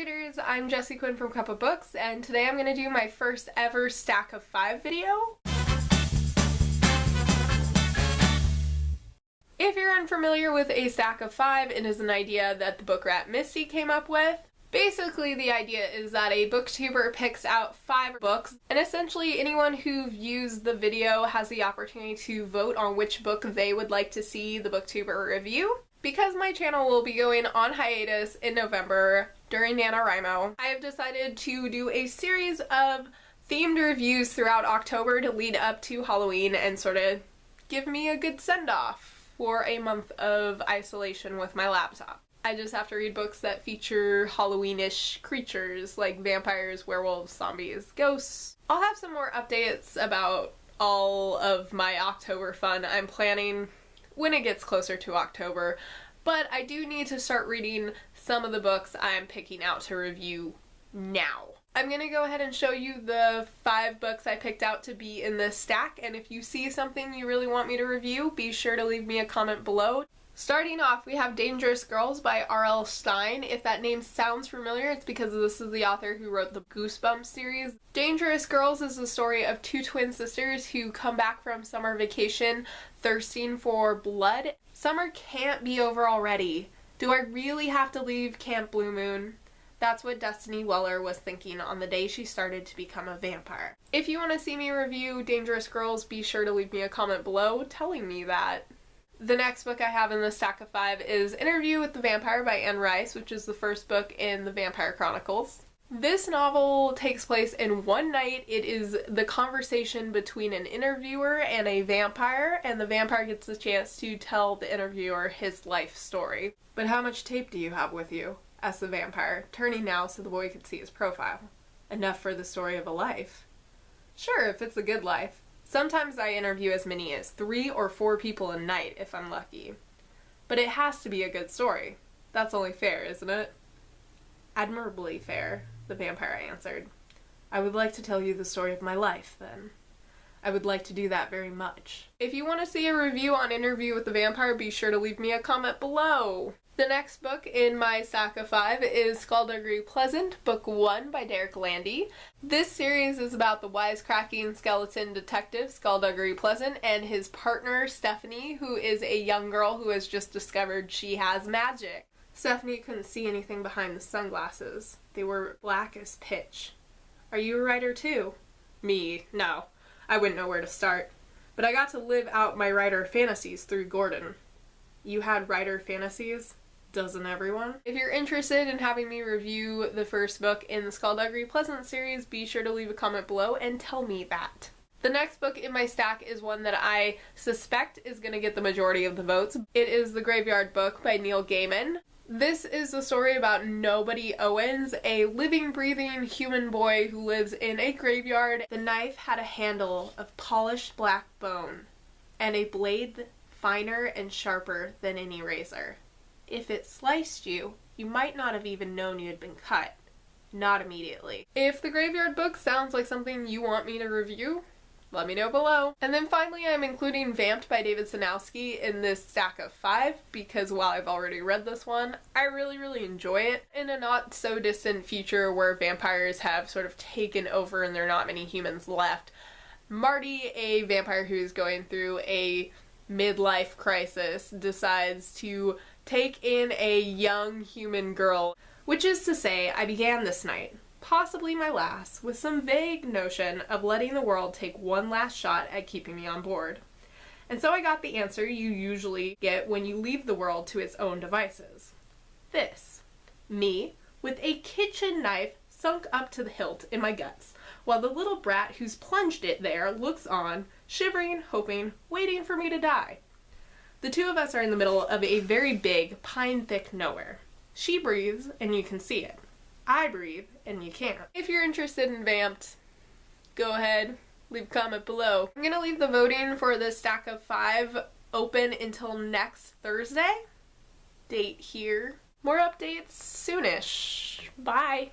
readers, I'm Jessie Quinn from Cup of Books, and today I'm going to do my first ever stack of 5 video. If you're unfamiliar with a stack of 5, it is an idea that the BookRatMisty came up with. Basically, the idea is that a booktuber picks out 5 books, and essentially anyone who views the video has the opportunity to vote on which book they would like to see the booktuber review. Because my channel will be going on hiatus in November during NaNoWriMo, I have decided to do a series of themed reviews throughout October to lead up to Halloween and sort of give me a good send-off for a month of isolation with my laptop. I just have to read books that feature Halloween-ish creatures like vampires, werewolves, zombies, ghosts. I'll have some more updates about all of my October fun I'm planning when it gets closer to October, but I do need to start reading some of the books I'm picking out to review now. I'm gonna go ahead and show you the 5 books I picked out to be in this stack, and if you see something you really want me to review, be sure to leave me a comment below. Starting off, we have Dangerous Girls by R.L. Stine. If that name sounds familiar, it's because this is the author who wrote the Goosebumps series. Dangerous Girls is the story of 2 twin sisters who come back from summer vacation thirsting for blood. Summer can't be over already. Do I really have to leave Camp Blue Moon? That's what Destiny Weller was thinking on the day she started to become a vampire. If you want to see me review Dangerous Girls, be sure to leave me a comment below telling me that. The next book I have in the stack of 5 is Interview with the Vampire by Anne Rice, which is the first book in the Vampire Chronicles. This novel takes place in one night. It is the conversation between an interviewer and a vampire, and the vampire gets the chance to tell the interviewer his life story. But how much tape do you have with you? Asked the vampire, turning now so the boy could see his profile. Enough for the story of a life. Sure, if it's a good life. Sometimes I interview as many as 3 or 4 people a night if I'm lucky. But it has to be a good story. That's only fair, isn't it? Admirably fair, the vampire answered. I would like to tell you the story of my life, then. I would like to do that very much. If you want to see a review on Interview with the Vampire, be sure to leave me a comment below. The next book in my stack of 5 is Skulduggery Pleasant, Book 1 by Landey. This series is about the wisecracking skeleton detective Skulduggery Pleasant and his partner Stephanie, who is a young girl who has just discovered she has magic. Stephanie couldn't see anything behind the sunglasses. They were black as pitch. Are you a writer too? Me, no. I wouldn't know where to start. But I got to live out my writer fantasies through Gordon. You had writer fantasies? Doesn't everyone? If you're interested in having me review the first book in the Skulduggery Pleasant series, be sure to leave a comment below and tell me that. The next book in my stack is one that I suspect is going to get the majority of the votes. It is The Graveyard Book by Neil Gaiman. This is the story about Nobody Owens, a living, breathing human boy who lives in a graveyard. The knife had a handle of polished black bone and a blade finer and sharper than any razor. If it sliced you, you might not have even known you had been cut. Not immediately. If The Graveyard Book sounds like something you want me to review, let me know below. And then finally I'm including Vamped by Sosnowski in this stack of 5 because while I've already read this one, I really enjoy it. In a not so distant future where vampires have sort of taken over and there are not many humans left, Marty, a vampire who is going through a midlife crisis, decides to take in a young human girl. Which is to say, I began this night, possibly my last, with some vague notion of letting the world take one last shot at keeping me on board. And so I got the answer you usually get when you leave the world to its own devices. This. Me, with a kitchen knife sunk up to the hilt in my guts, while the little brat who's plunged it there looks on, shivering, hoping, waiting for me to die. The two of us are in the middle of a very big, pine-thick nowhere. She breathes, and you can see it. I breathe, and you can't. If you're interested in Vamped, go ahead, leave a comment below. I'm gonna leave the voting for this stack of 5 open until next Thursday. Date here. More updates soonish. Bye!